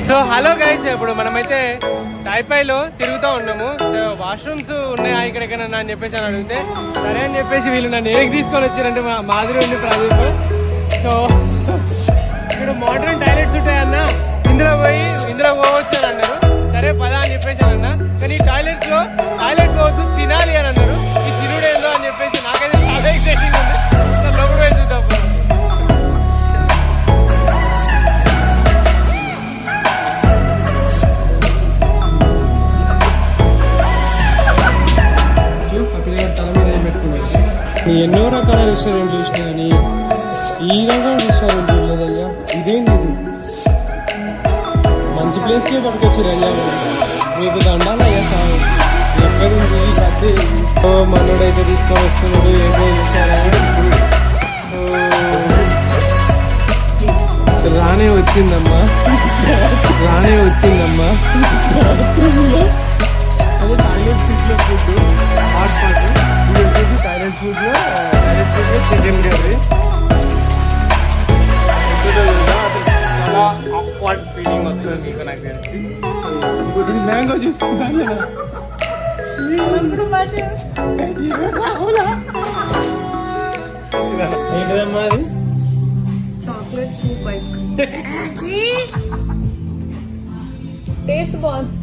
So hello guys, ఇప్పుడు మనమైతే టైపైలో తిరుగుతూ ఉన్నాము. సో వాష్రూమ్స్ ఉన్నాయా ఇక్కడెక్కడన్నా అని చెప్పేసి అని అడిగితే సరే అని చెప్పేసి వీళ్ళు నన్ను ఏకి తీసుకొని వచ్చారంటే మా మాదిరి ఉంది ప్రదీప్. సో ఇక్కడ మోడర్న్ టాయిలెట్స్ ఉంటాయన్నా, ఇందులో పోవచ్చు అని అన్నారు. సరే పదా అని చెప్పేసి అని అన్నా, కానీ ఈ టాయిలెట్స్లో టాయిలెట్ పోవద్దు తినాలి అని అన్నారు. ఈ తినుడేందో అని చెప్పేసి నాకైతే చాలా ఎక్సైటింగ్ ఉంది. సో లోపల పోయి చూద్దాం. ఎన్నో రకాల రెస్టారెంట్ చూసినా కానీ ఈ రకం రెస్టారెంట్ లేదయ్యా. ఇదేంది ఇది? మంచి ప్లేస్కే పట్టుకొచ్చారు అయ్యా. మీకు దండాలయ్యా సార్. ఎక్కడుంది ఈ కత్తి? మనోడైతే తీసుకొని వస్తున్నాడు. ఏదో రానే వచ్చిందమ్మా. అదే టాయిలెట్ సీట్లో ఫుడ్ హాట్ పాట్. ఇది వచ్చేసి టాయిలెట్ ఫుడ్లో చికెన్ కర్రీ. చాలా ఆక్వర్డ్ ఫీలింగ్ వస్తుంది మీకు నాకు తెలిసి. ఇంకోటి మ్యాంగో చూసుకుంటాను కదా. ఏంటమ్మా అది? Chocolate scoop ice cream. Taste బాగుంది.